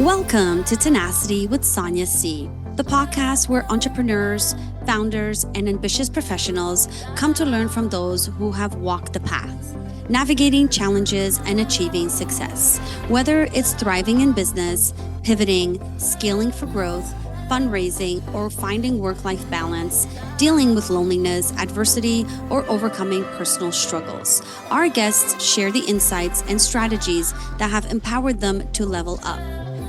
Welcome to Tenacity with Sonia C., the podcast where entrepreneurs, founders, and ambitious professionals come to learn from those who have walked the path, navigating challenges and achieving success. Whether it's thriving in business, pivoting, scaling for growth, fundraising, or finding work-life balance, dealing with loneliness, adversity, or overcoming personal struggles. Our guests share the insights and strategies that have empowered them to level up.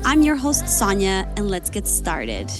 I'm your host, Sonia, and let's get started.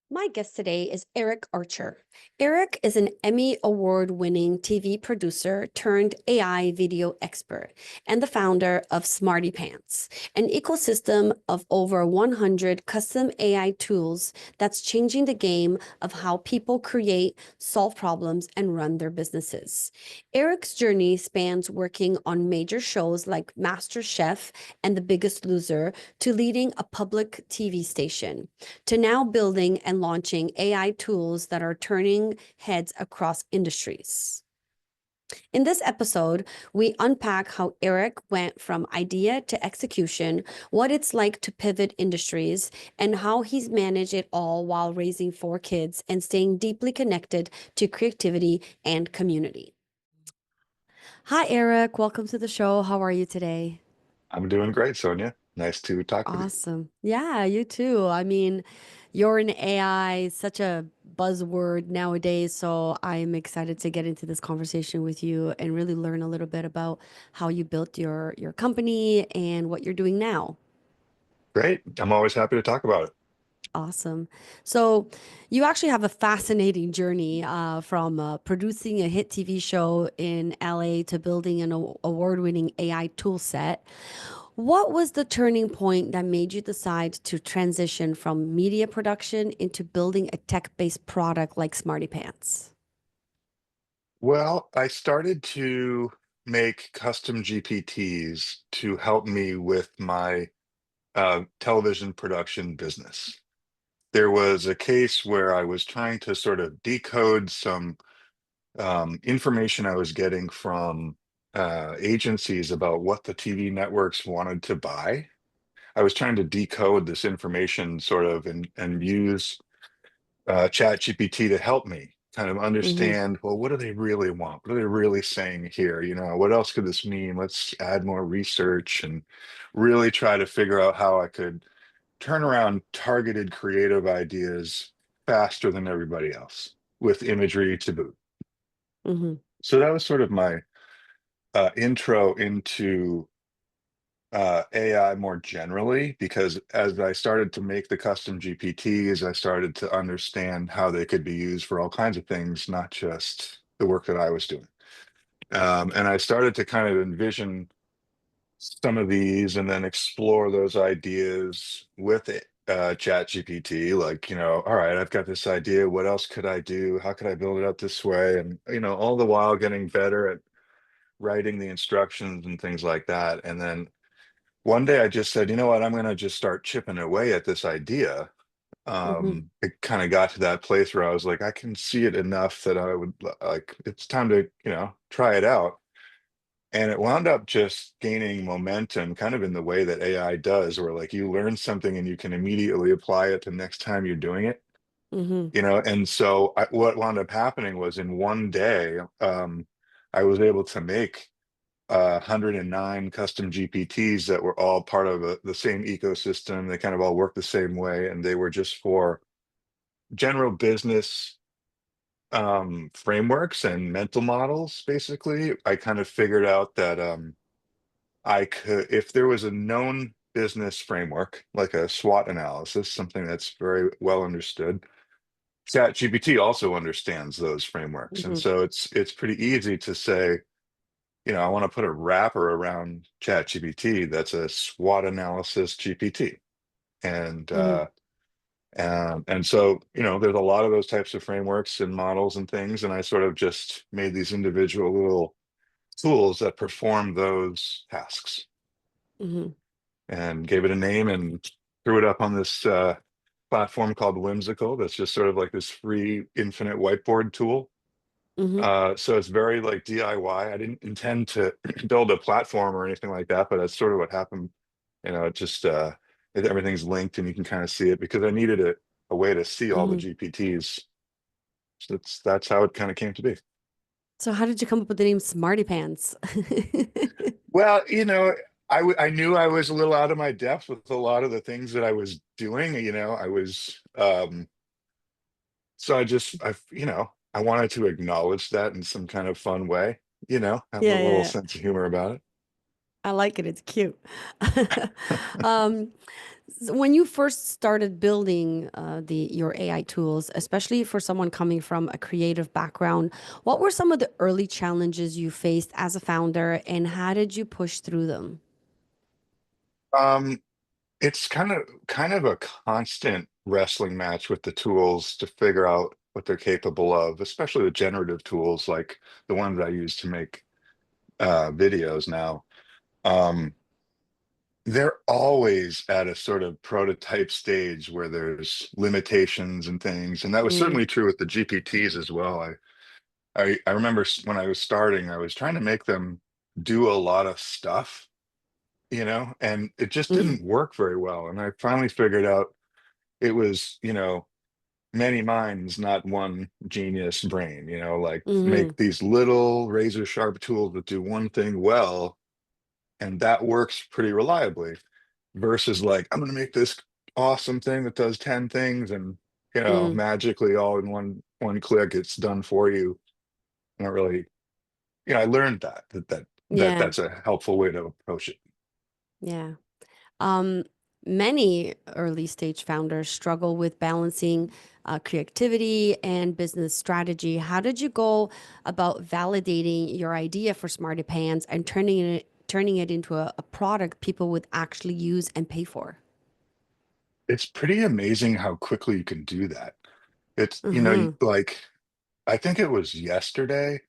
My guest today is Eric Archer. Eric is an Emmy Award-winning TV producer turned AI video expert and the founder of Smarty Pants, an ecosystem of over 100 custom AI tools that's changing the game of how people create, solve problems, and run their businesses. Eric's journey spans working on major shows like MasterChef and The Biggest Loser to leading a public TV station, to now building and launching AI tools that are turning heads across industries. In this episode, we unpack how Eric went from idea to execution, what it's like to pivot industries, and how he's managed it all while raising 4 kids and staying deeply connected to creativity and community. Hi, Eric. Welcome to the show. How are you today? I'm doing great, Sonia. Nice to talk with you. Awesome. Yeah, you too. I mean, you're in AI, such a buzzword nowadays. So I'm excited to get into this conversation with you and really learn a little bit about how you built your company and what you're doing now. Great. I'm always happy to talk about it. Awesome. So you actually have a fascinating journey from producing a hit TV show in LA to building an award-winning AI tool set. What was the turning point that made you decide to transition from media production into building a tech-based product like Smarty Pants? Well, I started to make custom GPTs to help me with my television production business. There was a case where I was trying to sort of decode some information I was getting from agencies about what the TV networks wanted to buy. I was trying to decode this information sort of and use chat GPT to help me kind of Mm-hmm, understand, well, what do they really want? What are they really saying here? What else could this mean? Let's add more research and really try to figure out how I could turn around targeted creative ideas faster than everybody else with imagery to boot. mm-hmm, So that was sort of my intro into AI more generally, because as I started to make the custom GPTs, I started to understand how they could be used for all kinds of things, not just the work that I was doing. And I started to kind of envision some of these and then explore those ideas with it. Chat GPT, like, all right, I've got this idea. What else could I do? How could I build it up this way? And, all the while getting better at writing the instructions and things like that. And then one day I just said, you know what, I'm going to just start chipping away at this idea. mm-hmm, It kind of got to that place where I was like, I can see it enough that I would like, it's time to, try it out. And it wound up just gaining momentum kind of in the way that AI does, where like you learn something and you can immediately apply it the next time you're doing it, mm-hmm, and so what wound up happening was in one day, I was able to make 109 custom GPTs that were all part of the same ecosystem. They kind of all work the same way, and they were just for general business frameworks and mental models. Basically, I kind of figured out that I could, if there was a known business framework, like a SWOT analysis, something that's very well understood. ChatGPT also understands those frameworks, and mm-hmm, so it's pretty easy to say, I want to put a wrapper around ChatGPT that's a SWOT analysis GPT. And mm-hmm, so, there's a lot of those types of frameworks and models and things. And I sort of just made these individual little tools that perform those tasks mm-hmm. and gave it a name and threw it up on this platform called Whimsical. That's just sort of like this free infinite whiteboard tool. Mm-hmm. So it's very like DIY. I didn't intend to build a platform or anything like that, but that's sort of what happened. It just everything's linked and you can kind of see it because I needed a way to see all the Mm-hmm. GPTs. So that's how it kind of came to be. So how did you come up with the name Smarty Pants? Well, I knew I was a little out of my depth with a lot of the things that I was doing. I was so I wanted to acknowledge that in some kind of fun way, have a Yeah, little yeah, sense of humor about I like it. It's cute. it. Um, when you first started building your AI tools, especially for someone coming from a creative background, what were some of the early challenges you faced as a founder, and how did you push through them? Um, it's kind of a constant wrestling match with the tools to figure out what they're capable of, especially the generative tools like the ones I use to make videos now. Um, they're always at a sort of prototype stage where there's limitations and things, and that was Mm, certainly true with the GPTs as well. I remember when I was starting, I was trying to make them do a lot of stuff, and it just mm, didn't work very well. And I finally figured out it was, many minds, not one genius brain, like mm, make these little razor sharp tools that do one thing well, and that works pretty reliably, versus like, I'm going to make this awesome thing that does 10 things and, mm. magically all in one click, it's done for you. Not really, I learned Yeah, that's a helpful way to approach it. yeah. Um, Many early stage founders struggle with balancing creativity and business strategy. How did you go about validating your idea for Smarty Pants and turning it into a product people would actually use and pay for? It's pretty amazing how quickly you can do that. It's, Mm-hmm. like, I think it was yesterday,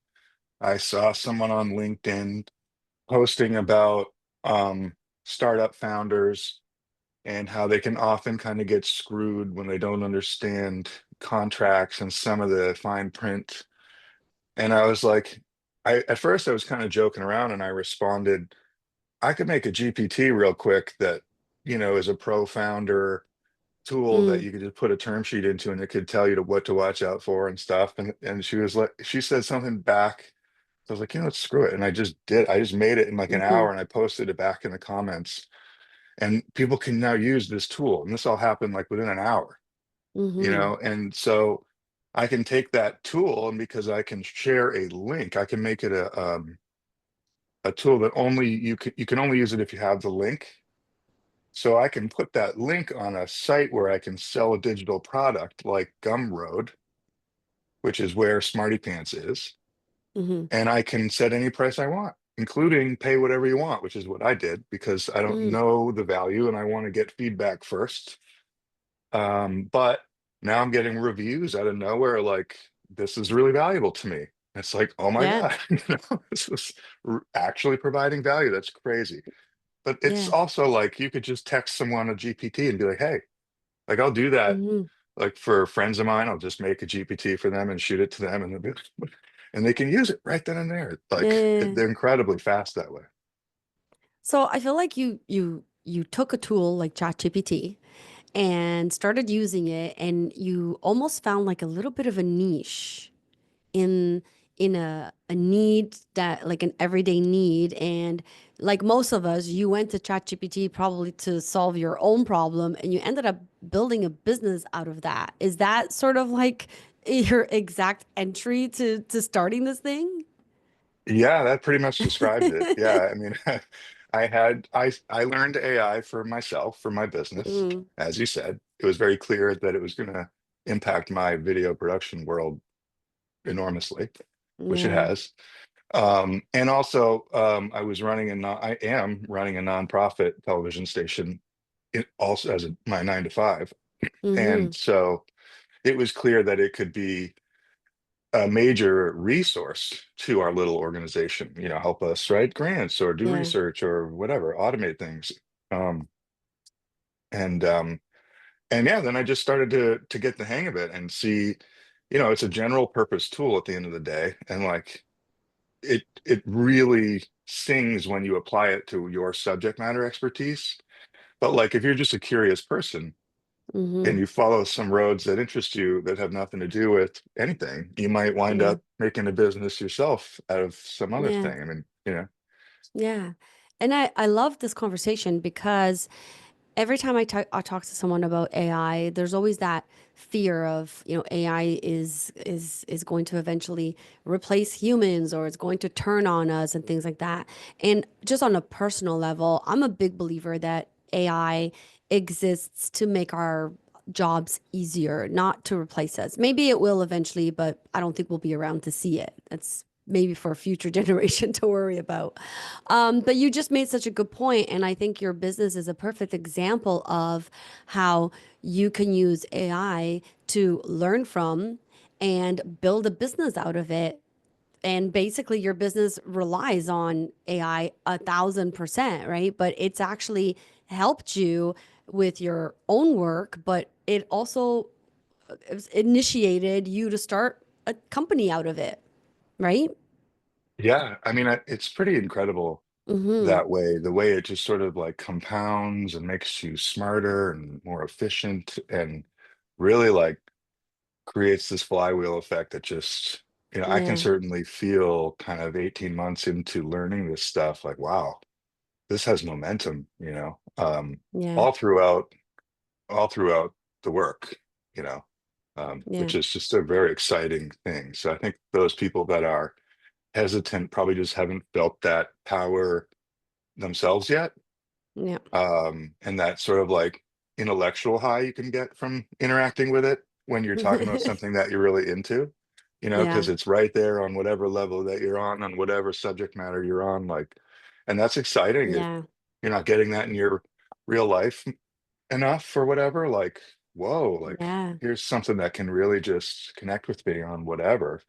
I saw someone on LinkedIn posting about startup founders and how they can often kind of get screwed when they don't understand contracts and some of the fine print. And I was like, at first I was kind of joking around and I responded, I could make a GPT real quick that, is a pro founder tool that Mm, you could just put a term sheet into and it could tell you what to watch out for and stuff. And she was like, she said something back. So I was like, screw it. And I just did. I just made it in like an mm-hmm. hour and I posted it back in the comments. And people can now use this tool. And this all happened like within an hour, Mm-hmm. and so I can take that tool, and because I can share a link, I can make it a tool that only you can only use it if you have the link. So I can put that link on a site where I can sell a digital product like Gumroad, which is where Smarty Pants is, Mm-hmm. and I can set any price I want, including pay whatever you want, which is what I did because I don't Mm, know the value and I want to get feedback first. But now I'm getting reviews out of nowhere like, this is really valuable to me. It's like, oh my yeah, God, this is actually providing value. That's crazy. But it's yeah. also like you could just text someone a GPT and be like, hey, like I'll do that. Mm-hmm. Like for friends of mine, I'll just make a GPT for them and shoot it to them, and and they can use it right then and there. Yeah, Like yeah, yeah. they're incredibly fast that way. So I feel like you took a tool like ChatGPT and started using it, and you almost found like a little bit of a niche in a need, that like an everyday need. And like most of us, you went to ChatGPT probably to solve your own problem, and you ended up building a business out of that. Is that sort of like your exact entry to starting this thing? Yeah, that pretty much describes it. Yeah, I mean, I learned AI for myself, for my business. Mm, As you said, it was very clear that it was going to impact my video production world enormously, which it yeah, has. And also, I am running a nonprofit television station, also as my 9 to 5, and mm-hmm, so it was clear that it could be a major resource to our little organization, help us write grants or do yeah, research or whatever, automate things. Um, and um, and yeah, then I just started to get the hang of it and see. it's a general purpose tool at the end of the day, and like it really sings when you apply it to your subject matter expertise. But like if you're just a curious person and Mm-hmm. you follow some roads that interest you that have nothing to do with anything, you might wind Yeah. up making a business yourself out of some other Yeah. thing. I mean, Yeah. And I love this conversation because every time I talk to someone about AI, there's always that fear of, AI is going to eventually replace humans or it's going to turn on us and things like that. And just on a personal level, I'm a big believer that AI exists to make our jobs easier, not to replace us. Maybe it will eventually, but I don't think we'll be around to see it. That's maybe for a future generation to worry about. But you just made such a good point, and I think your business is a perfect example of how you can use AI to learn from and build a business out of it. And basically, your business relies on AI 1,000%, right? But it's actually helped you with your own work, but it also initiated you to start a company out of it, right? yeah, I mean, it's pretty incredible Mm-hmm. that way, the way it just sort of like compounds and makes you smarter and more efficient and really like creates this flywheel effect that just, I can Yeah, certainly feel kind of 18 months into learning this stuff, like, wow, this has momentum, yeah, all throughout, all throughout the work, you know, yeah, which is just a very exciting thing. So I think those people that are hesitant probably just haven't felt that power themselves yet. yeah, And that sort of like intellectual high you can get from interacting with it when you're talking about something that you're really into, yeah, because it's right there on whatever level that you're on whatever subject matter you're on, like, and that's exciting if yeah, you're not getting that in your real life enough or whatever, like, whoa, like yeah, here's something that can really just connect with me on whatever.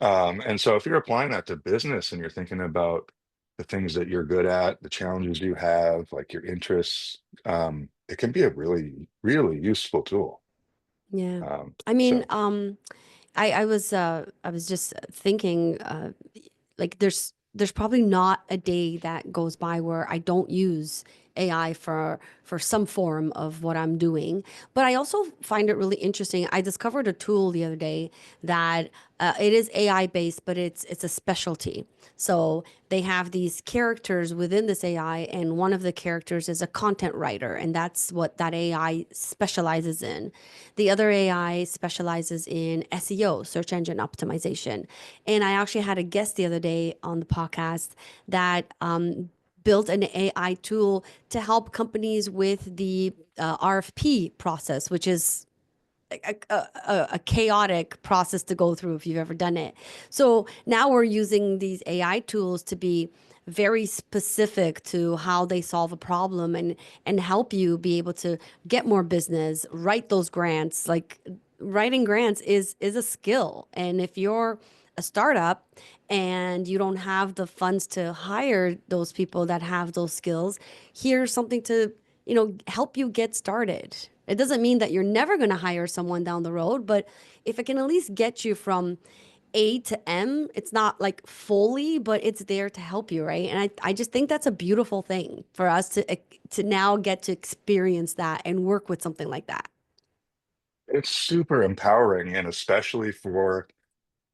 And so if you're applying that to business and you're thinking about the things that you're good at, the challenges you have, like your interests, it can be a really, really useful tool. yeah. Um, I mean, so I was just thinking, like there's probably not a day that goes by where I don't use AI for some form of what I'm doing. But I also find it really interesting. I discovered a tool the other day that it is AI based, but it's a specialty. So they have these characters within this AI, and one of the characters is a content writer, and that's what that AI specializes in. The other AI specializes in SEO, search engine optimization. And I actually had a guest the other day on the podcast that built an AI tool to help companies with the RFP process, which is a chaotic process to go through if you've ever done it. So now we're using these AI tools to be very specific to how they solve a problem and help you be able to get more business, write those grants. Like writing grants is a skill. And if you're a startup and you don't have the funds to hire those people that have those skills, here's something to, help you get started. It doesn't mean that you're never going to hire someone down the road, but if it can at least get you from A to M, it's not like fully, but it's there to help you, right? And I just think that's a beautiful thing for us to now get to experience that and work with something like that. it's super empowering, and especially for,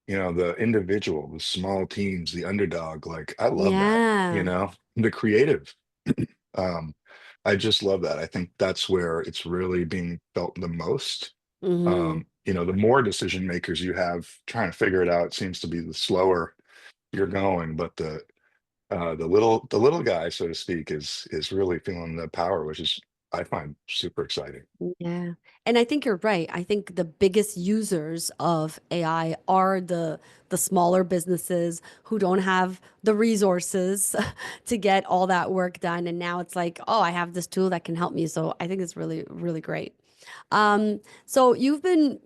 the individual, the small teams, the underdog. Like, I love that, Yeah. the creative. Um, I just love that. I think that's where it's really being felt the most. Mm-hmm. The more decision makers you have trying to figure it out seems to be the slower you're going, but the little guy, so to speak, is really feeling the power, which is I find super exciting. Yeah. And I think you're right. I think the biggest users of AI are the smaller businesses who don't have the resources to get all that work done. And now it's like, oh, I have this tool that can help me. So I think it's really, really great. So you've been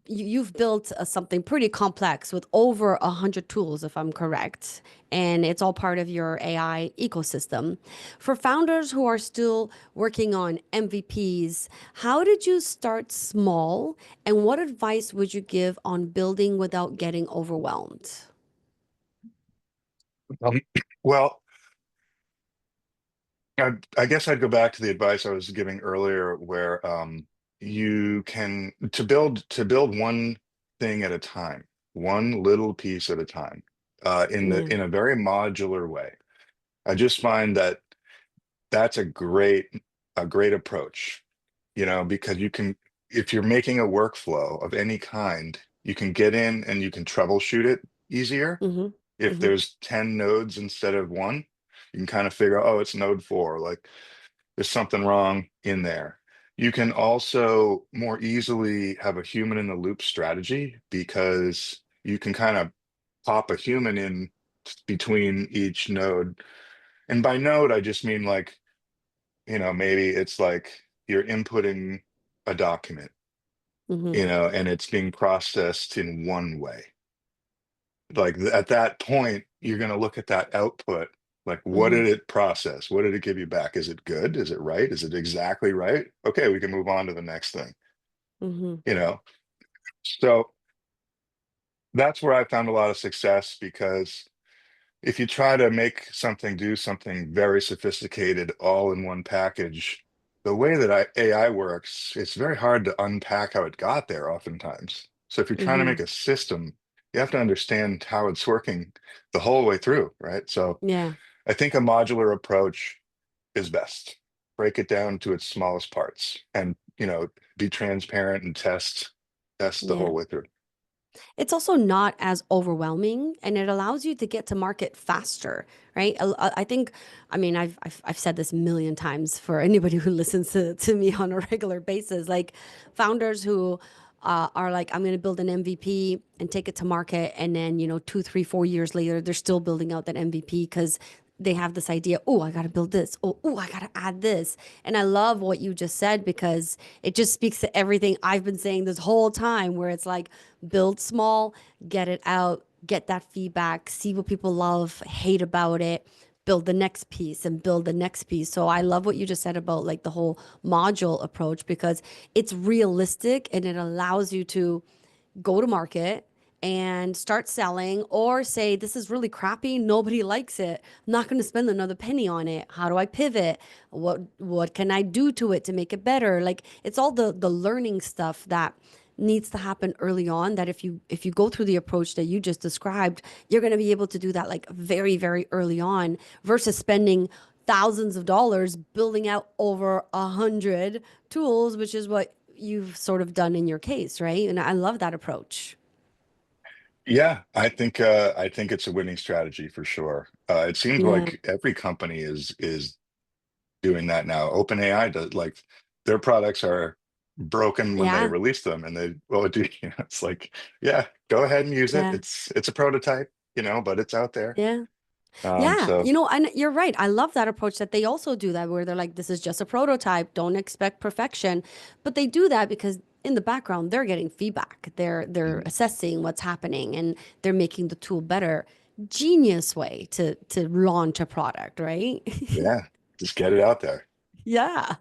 you've built something pretty complex with over 100 tools, if I'm correct, and it's all part of your AI ecosystem. For founders who are still working on MVPs, how did you start small, and what advice would you give on building without getting overwhelmed? Um, well, I guess I'd go back to the advice I was giving earlier, where you can to build one thing at a time, one little piece at a time, Yeah. in a very modular way. I just find that that's a great approach, because you can, if you're making a workflow of any kind, you can get in and you can troubleshoot it easier. Mm-hmm. If Mm-hmm. there's 10 nodes instead of one, you can kind of figure out, oh, it's node four. Like there's something wrong in there. You can also more easily have a human in the loop strategy because you can kind of pop a human in between each node. And by node, I just mean like, maybe it's like you're inputting a document, Mm-hmm. and it's being processed in one way. Like at that point, you're going to look at that output. Like, what Mm-hmm. did it process? What did it give you back? Is it good? Is it right? Is it exactly right? Okay, we can move on to the next thing, Mm-hmm. you know? So that's where I found a lot of success because if you try to make something do something very sophisticated all in one package, the way that AI works, it's very hard to unpack how it got there oftentimes. So if you're trying to Mm-hmm. make a system, you have to understand how it's working the whole way through, right? So Yeah. I think a modular approach is best. Break it down to its smallest parts and, be transparent and test the Yeah. whole way through. It's also not as overwhelming and it allows you to get to market faster, right? I think, I mean, I've said this a million times for anybody who listens to me on a regular basis, like founders who are like, I'm going to build an MVP and take it to market. And then, 2, 3, 4 years later, they're still building out that MVP because they have this idea, oh, I got to build this. Oh, I got to add this. And I love what you just said because it just speaks to everything I've been saying this whole time, where it's like build small, get it out, get that feedback, see what people love, hate about it, build the next piece and build the next piece. So I love what you just said about like the whole module approach because it's realistic and it allows you to go to market and start selling or say this is really crappy, nobody likes it, I'm not going to spend another penny on it, how do I pivot, what can I do to it to make it better? Like it's all the learning stuff that needs to happen early on, that if you go through the approach that you just described, you're going to be able to do that like very very early on versus spending thousands of dollars building out over 100 tools, which is what you've sort of done in your case, right? And I love that approach. Yeah, I think it's a winning strategy for sure. It seems Yeah. like every company is doing that now. OpenAI does, like, their products are broken when they Yeah. release them, and they, well, do it's like, yeah, go ahead and use it. Yeah. It's a prototype, but it's out there. Yeah. Um, Yeah, so and you're right. I love that approach that they also do that, where they're like, this is just a prototype, don't expect perfection. But they do that because in the background, they're getting feedback. They're mhm, assessing what's happening and they're making the tool better. Genius way to launch a product, right? yeah, just get it out there. Yeah.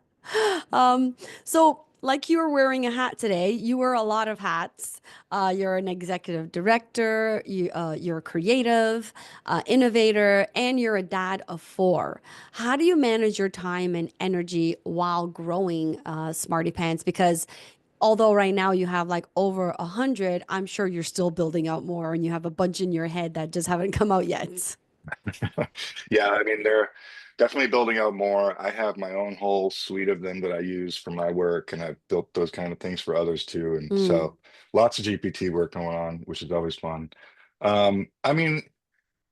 Um, so like you were wearing a hat today, you wear a lot of hats. You're an executive director, you're a creative, innovator, and you're a dad of four. How do you manage your time and energy while growing Smarty Pants? Because although right now you have like over 100, I'm sure you're still building out more and you have a bunch in your head that just haven't come out yet. Yeah, I mean, they're definitely building out more. I have my own whole suite of them that I use for my work, and I've built those kind of things for others too. And Mm, so lots of GPT work going on, which is always fun. I mean,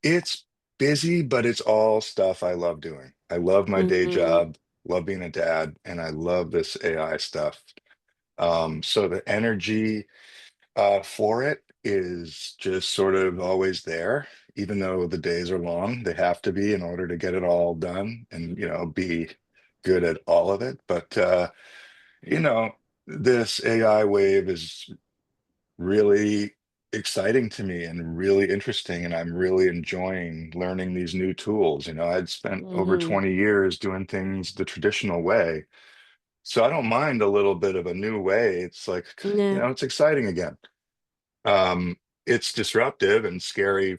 it's busy, but it's all stuff I love doing. I love my day mm, job, love being a dad, and I love this AI stuff. So the energy for it is just sort of always there, even though the days are long. They have to be in order to get it all done and, be good at all of it. But, you know, this AI wave is really exciting to me and really interesting. And I'm really enjoying learning these new tools. I'd spent over Mm-hmm. 20 years doing things the traditional way. So I don't mind a little bit of a new way. It's like, Yeah. it's exciting again. Um, it's disruptive and scary,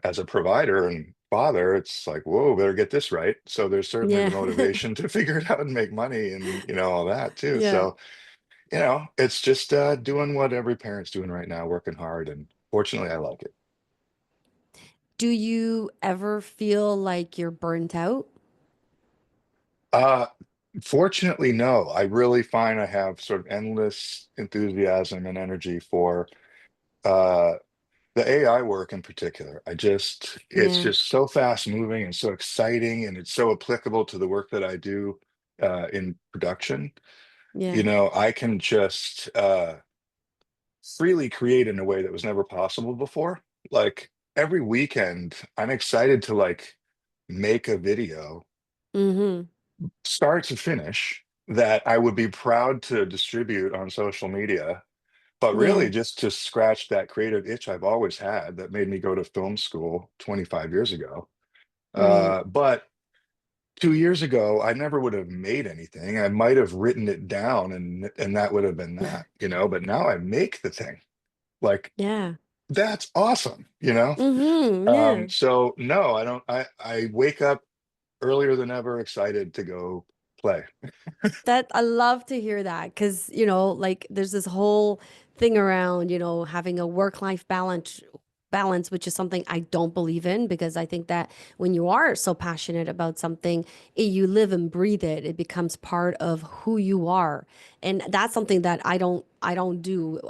as a provider and father. It's like, whoa, better get this right. So there's certainly the Yeah. motivation to figure it out and make money and, all that too. Yeah. So, it's just doing what every parent's doing right now, working hard. And fortunately, I like it. Do you ever feel like you're burnt out? Uh, Fortunately, no. I really find I have sort of endless enthusiasm and energy for uh, the AI work in particular. It's Yeah. just so fast moving and so exciting, and it's so applicable to the work that I do in production. Yeah. I can just freely create in a way that was never possible before. Like every weekend, I'm excited to like make a video Mm-hmm. start to finish that I would be proud to distribute on social media, but Yeah. really just to scratch that creative itch I've always had that made me go to film school 25 years ago. Right. But 2 years ago, I never would have made anything. I might have written it down and that would have been that. But now I make the thing. Like Yeah. that's awesome. Mm-hmm. Yeah. So no, I don't. I wake up earlier than ever, excited to go play. That I love to hear that because, like there's this whole thing around, having a work-life balance, which is something I don't believe in because I think that when you are so passionate about something, you live and breathe it. It becomes part of who you are. And that's something that I don't do.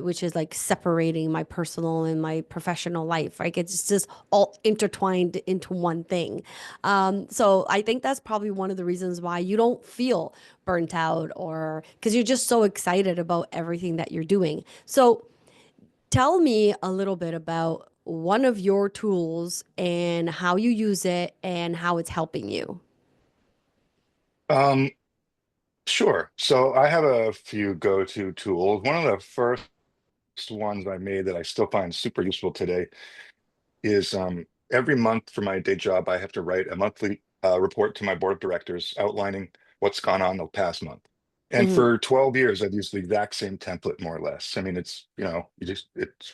Which is like separating my personal and my professional life. Like it's just all intertwined into one thing. So I think that's probably one of the reasons why you don't feel burnt out or because you're just so excited about everything that you're doing. So tell me a little bit about one of your tools and how you use it and how it's helping you. Um, sure. So I have a few go-to tools. One of the first ones I made that I still find super useful today is every month for my day job, I have to write a monthly report to my board of directors outlining what's gone on the past month. And Hmm. for 12 years, I've used the exact same template, more or less. I mean, it's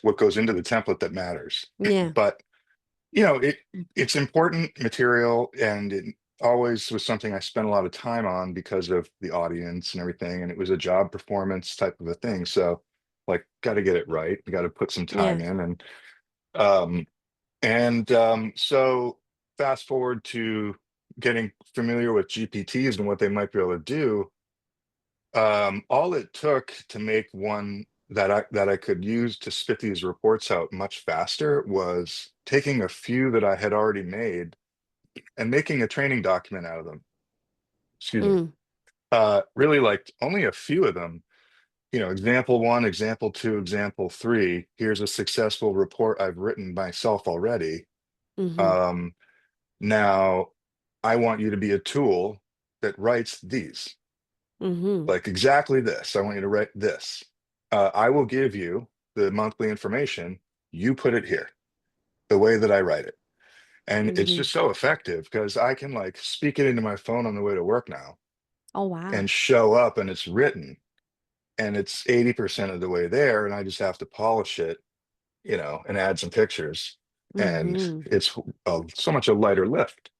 what goes into the template that matters. Yeah. But it's important material, and it always was something I spent a lot of time on because of the audience and everything. And it was a job performance type of a thing. So, like, got to get it right. Got to put some time Yeah. in, um, so fast forward to getting familiar with GPTs and what they might be able to do. All it took to make one that I could use to spit these reports out much faster was taking a few that I had already made and making a training document out of them. Excuse me. Mm. Really like only a few of them. Example one, example two, example three. Here's a successful report I've written myself already. Hmm. Um, Now, I want you to be a tool that writes these, Hmm. like exactly this. I want you to write this. I will give you the monthly information. You put it here, the way that I write it. And it's Hmm. just so effective because I can like speak it into my phone on the way to work now Oh, wow. and show up and it's written and it's 80% of the way there. And I just have to polish it, and add some pictures. And Hmm. it's so much a lighter lift.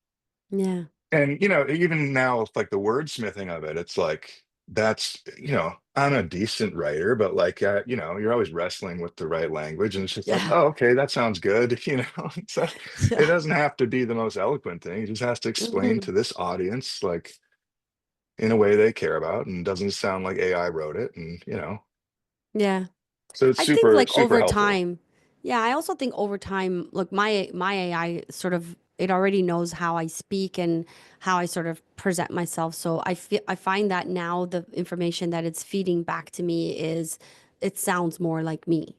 Yeah. And even now, with like the wordsmithing of it, it's like I'm a decent writer, but like you're always wrestling with the right language, and it's just like, Yeah. oh, okay, that sounds good. So it Yeah. doesn't have to be the most eloquent thing. It just has to explain Hmm. to this audience like in a way they care about, and doesn't sound like AI wrote it, and Yeah. so it's I think super like super over helpful. time, yeah, I also think over time, look, my AI sort of it already knows how I speak and how I sort of present myself. So I find that now the information that it's feeding back to me is it sounds more like me.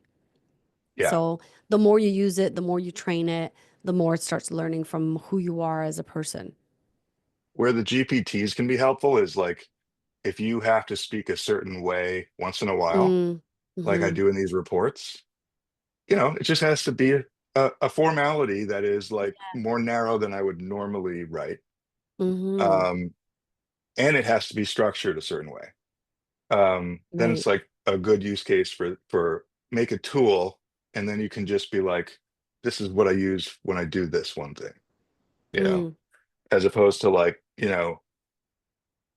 Yeah, So the more you use it, the more you train it, the more it starts learning from who you are as a person. where the GPTs can be helpful is like if you have to speak a certain way once in a while. Mm. like I Mm-hmm. do in these reports. It just has to be a formality that is like more narrow than I would normally write. Mm-hmm. Um, and it has to be structured a certain way. Then Right. it's like a good use case for make a tool, and then you can just be like, this is what I use when I do this one thing, you know, Mm. as opposed to like,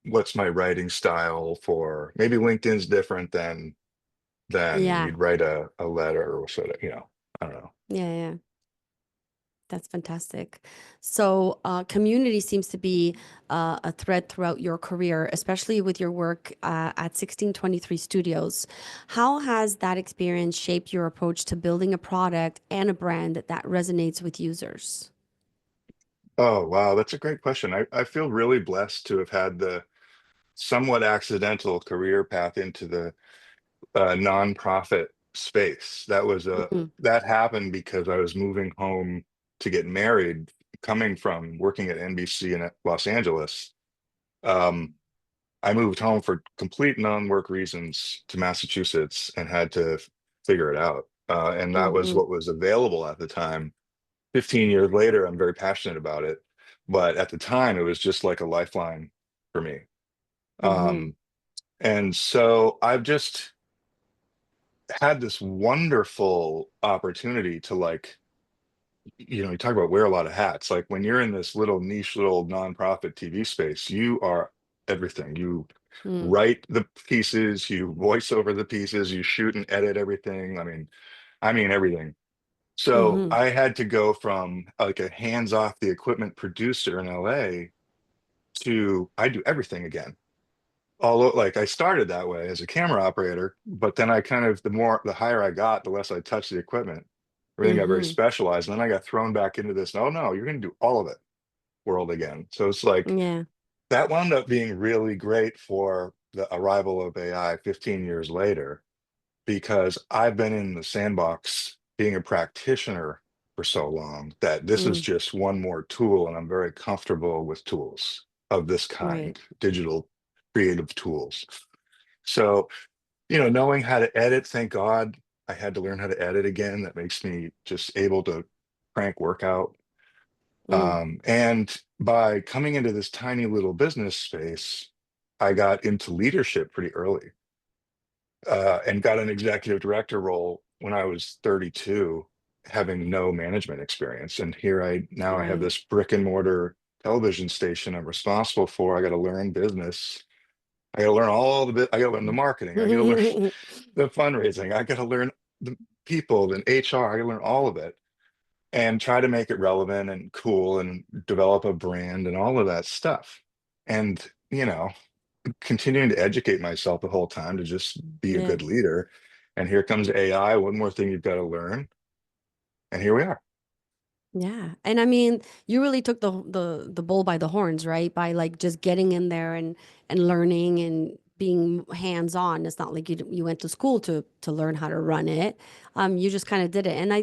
what's my writing style for maybe LinkedIn's different than Yeah. you'd write a letter or sort of, I don't know. Yeah. Yeah. That's fantastic. So, community seems to be a thread throughout your career, especially with your work at 1623 Studios. How has that experience shaped your approach to building a product and a brand that resonates with users? Oh, wow, that's a great question. I feel really blessed to have had the somewhat accidental career path into the nonprofit space. Mm-hmm. That happened because I was moving home to get married, coming from working at NBC in Los Angeles. Um, I moved home for complete non-work reasons to Massachusetts and had to figure it out. And that was Mm-hmm. what was available at the time. 15 years later, I'm very passionate about it. But at the time, it was just like a lifeline for me. Mm-hmm. Um, and so I've just had this wonderful opportunity to like, you talk about wear a lot of hats. Like when you're in this little niche, little nonprofit TV space, you are everything. You Mm. write the pieces, you voice over the pieces, you shoot and edit everything. I mean everything. So Mm-hmm. I had to go from like a hands-off the equipment producer in LA to I do everything again. Although like I started that way as a camera operator, but then I kind of the higher I got, the less I touched the equipment. Everything got very Mm-hmm. specialized. And then I got thrown back into this, no, no, you're gonna do all of it world again. So it's like Yeah. that wound up being really great for the arrival of AI 15 years later, because I've been in the sandbox being a practitioner for so long that this is Mm. just one more tool, and I'm very comfortable with tools of this Right. kind, digital creative tools. So, knowing how to edit, thank God I had to learn how to edit again. That makes me just able to crank work out. Mm. And by coming into this tiny little business space, I got into leadership pretty early, and got an executive director role when I was 32, having no management experience. And here now I have Right. this brick and mortar television station I'm responsible for. I got to learn business. I got to learn all the bit. I got to learn the marketing. I got to learn the fundraising. I got to learn the people and HR. I got to learn all of it and try to make it relevant and cool and develop a brand and all of that stuff. And, continuing to educate myself the whole time to just be a Yeah. good leader. And here comes AI, one more thing you've got to learn. And here we are. Yeah. And I mean, you really took the bull by the horns, right? By like just getting in there and learning and being hands-on. It's not like you went to school to learn how to run it. You just kind of did it. And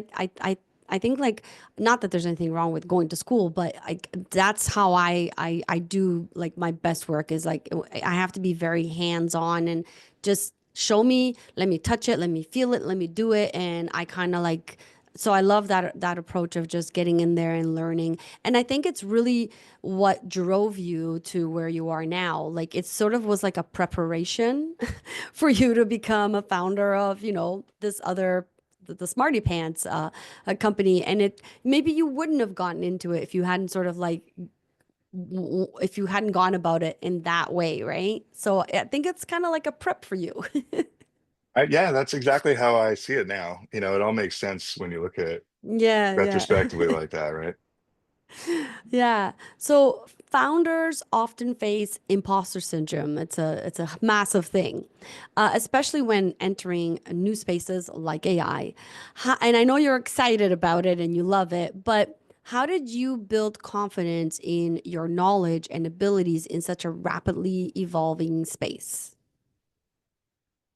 I think like not that there's anything wrong with going to school, but that's how I do like my best work is like I have to be very hands-on and just show me, let me touch it, let me feel it, let me do it. And I kind of like so I love that approach of just getting in there and learning. And I think it's really what drove you to where you are now. Like it sort of was like a preparation for you to become a founder of, this other the Smarty Pants a company. And it maybe you wouldn't have gotten into it if you hadn't sort of like if you hadn't gone about it in that way, right? So I think it's kind of like a prep for you. Yeah, that's exactly how I see it now. It all makes sense when you look at it Yeah, yeah. retrospectively like that, right? Yeah. So founders often face imposter syndrome. It's a massive thing, especially when entering new spaces like AI. And I know you're excited about it and you love it, but how did you build confidence in your knowledge and abilities in such a rapidly evolving space?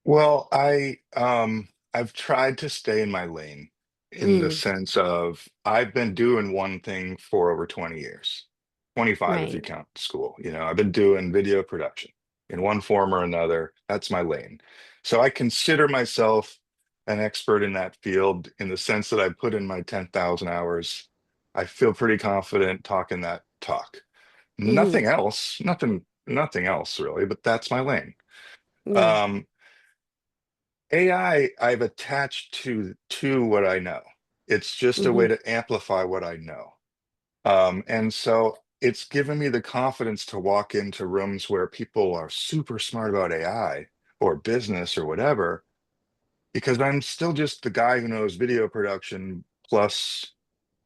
Well, I've tried to stay in my lane in the Mm, sense of I've been doing one thing for over 20 years. 25 if you right. count school. I've been doing video production. in one form or another. That's my lane. So I consider myself an expert in that field in the sense that I put in my 10,000 hours. I feel pretty confident talking that talk. Hmm. Nothing else, nothing else really, but that's my lane. Yeah. Um, AI, I've attached to what I know. It's just a way Hmm. to amplify what I know. And so it's given me the confidence to walk into rooms where people are super smart about AI or business or whatever, because I'm still just the guy who knows video production plus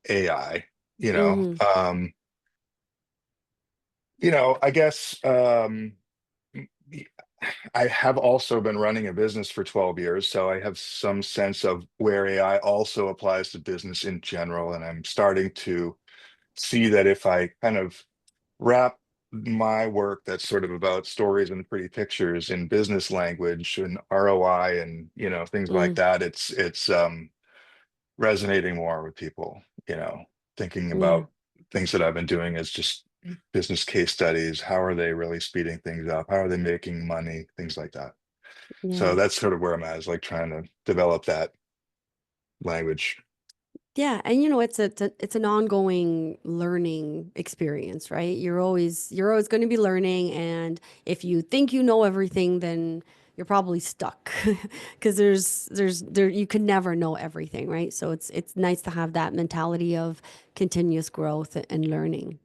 AI, you know. Hmm. I guess I have also been running a business for 12 years, so I have some sense of where AI also applies to business in general. And I'm starting to see that if I kind of wrap my work that's sort of about stories and pretty pictures in business language and ROI and things like Mm. that, it's resonating more with people, thinking Yeah. about things that I've been doing as just business case studies. How are they really speeding things up? How are they making money? Things like that. So Yeah. that's sort of where I'm at, is like trying to develop that language. Yeah, and it's an ongoing learning experience, right? You're always going to be learning, and if you think you know everything, then you're probably stuck because there you can never know everything, right? So it's nice to have that mentality of continuous growth and learning.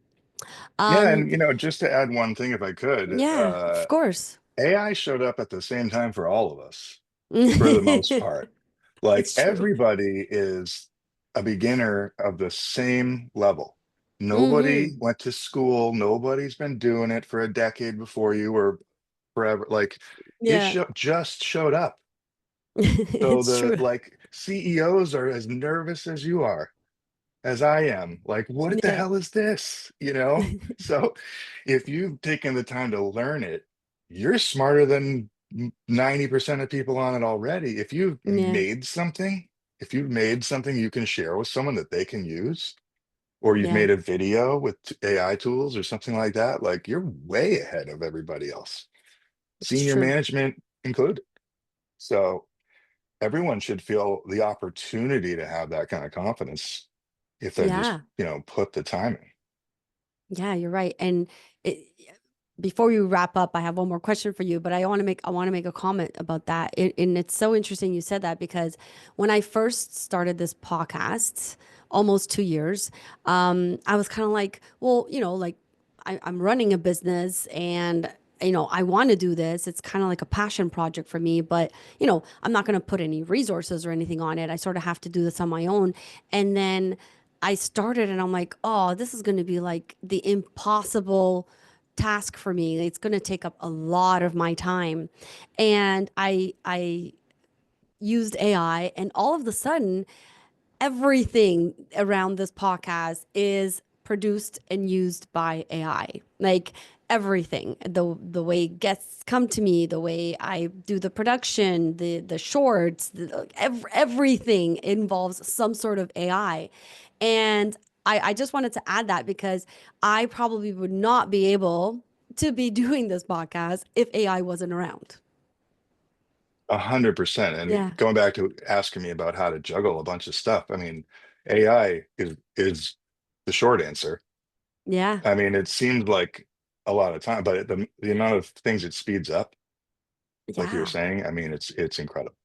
Yeah, Um, and just to add one thing, if I could, yeah, of course. AI showed up at the same time for all of us, for the most part. Like It's true. everybody is a beginner of the same level. Nobody Hmm. went to school. Nobody's been doing it for a decade before you or forever. Like Yeah, just showed up. So it's the true. like CEOs are as nervous as you are, as I am. Like, what the Yeah. hell is this? So if you've taken the time to learn it, you're smarter than 90% of people on it already. Yeah, If you've made something you can share with someone that they can use, or you've yeah, made a video with AI tools or something like that, like you're way ahead of everybody else, it's senior true. management included. So everyone should feel the opportunity to have that kind of confidence if they're just, Yeah. put the time in. Yeah, you're right. And it, before you wrap up, I have one more question for you, but I want to make a comment about that. And it's so interesting you said that because when I first started this podcast, almost 2 years, I was kind of like, well, like I'm running a business and I want to do this. It's kind of like a passion project for me, but I'm not going to put any resources or anything on it. I sort of have to do this on my own. And then I started and I'm like, oh, this is going to be like the impossible task for me. It's going to take up a lot of my time. And I used AI and all of a sudden everything around this podcast is produced and used by AI. Like everything, the way guests come to me, the way I do the production, the shorts, everything involves some sort of AI. And I just wanted to add that because I probably would not be able to be doing this podcast if AI wasn't around. 100%. And Yeah. going back to asking me about how to juggle a bunch of stuff, I mean, AI is the short answer. Yeah. I mean, it seems like a lot of time, but the amount of things it speeds up, like you were Yeah. saying, I mean, it's incredible.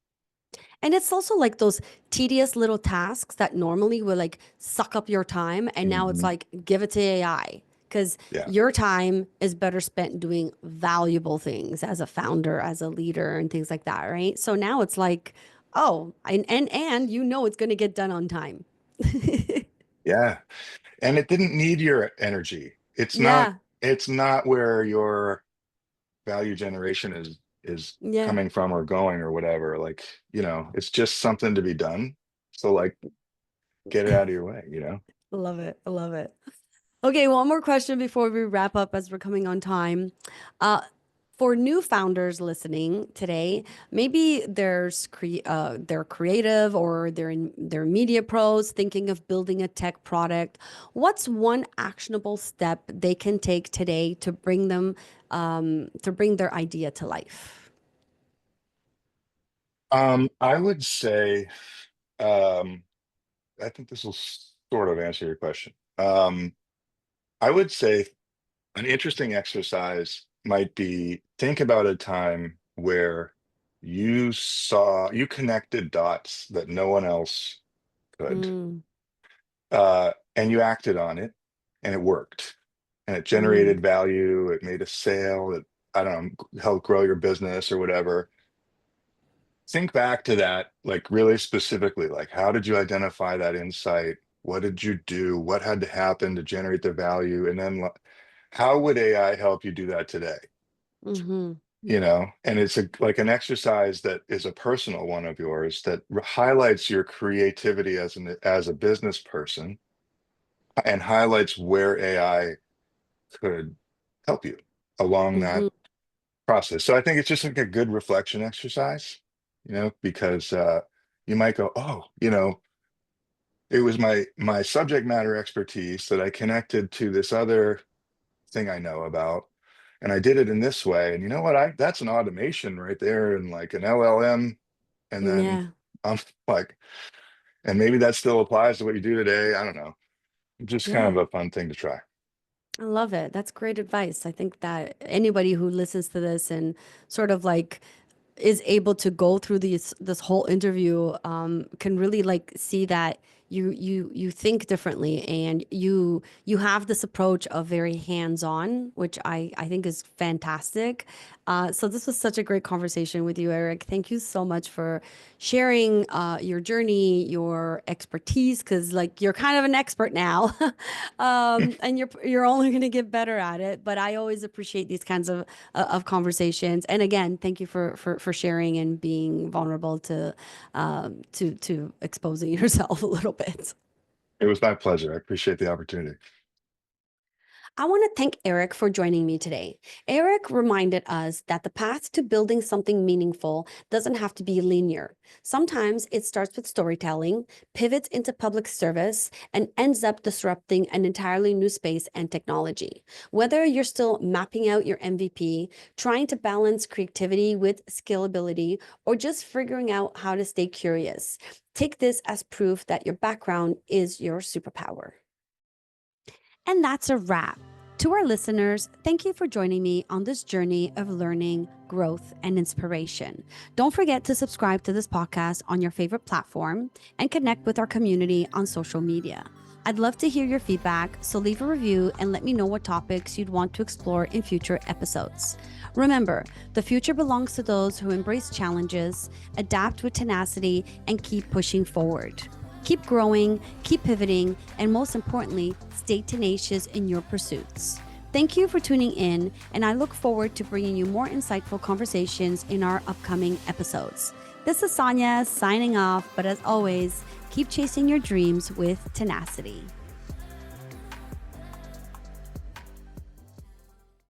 And it's also like those tedious little tasks that normally will like suck up your time. And now it's Mhm. like, give it to AI because Yeah. your time is better spent doing valuable things as a founder, as a leader, and things like that. Right. So now it's like, oh, and it's going to get done on time. Yeah. And it didn't need your energy. Yeah. It's not where your value generation is Yeah. coming from or going or whatever. Like, it's just something to be done. So like get it out of your way. I love it. I love it. Okay. One more question before we wrap up as we're coming on time. Uh, For new founders listening today, maybe they're creative or they're media pros thinking of building a tech product. What's one actionable step they can take today to bring their idea to life? I would say, um, I think this will sort of answer your question. I would say an interesting exercise might be think about a time where you connected dots that no one else could, Mm, and you acted on it, and it worked, and it mm, generated value. It made a sale. It, I don't know, helped grow your business or whatever. Think back to that, like really specifically, like how did you identify that insight? What did you do? What had to happen to generate the value? And then how would AI help you do that today? mm-hmm, And it's like an exercise that is a personal one of yours that highlights your creativity as a business person and highlights where AI could help you along that mm-hmm. process. So I think it's just like a good reflection exercise, because you might go, oh, it was my subject matter expertise that I connected to this other thing I know about, and I did it in this way. And you know what? I That's an automation right there, and like an LLM, and then Yeah. I'm like, and maybe that still applies to what you do today. I don't know. Just kind of Yeah. a fun thing to try. I love it. That's great advice. I think that anybody who listens to this and sort of like is able to go through this whole interview can really like see that you think differently and you have this approach of very hands-on, which I think is fantastic. So this was such a great conversation with you, Eric. Thank you so much for sharing your journey, your expertise, because like you're kind of an expert now, and you're only going to get better at it. But I always appreciate these kinds of conversations. And again, thank you for sharing and being vulnerable to exposing yourself a little bit. It was my pleasure. I appreciate the opportunity. I want to thank Eric for joining me today. Eric reminded us that the path to building something meaningful doesn't have to be linear. Sometimes it starts with storytelling, pivots into public service, and ends up disrupting an entirely new space and technology. Whether you're still mapping out your MVP, trying to balance creativity with scalability, or just figuring out how to stay curious, take this as proof that your background is your superpower. And that's a wrap. To our listeners, thank you for joining me on this journey of learning, growth, and inspiration. Don't forget to subscribe to this podcast on your favorite platform and connect with our community on social media. I'd love to hear your feedback, so leave a review and let me know what topics you'd want to explore in future episodes. Remember, the future belongs to those who embrace challenges, adapt with tenacity, and keep pushing forward. Keep growing, keep pivoting, and most importantly, stay tenacious in your pursuits. Thank you for tuning in, and I look forward to bringing you more insightful conversations in our upcoming episodes. This is Sonia signing off, but as always, keep chasing your dreams with tenacity.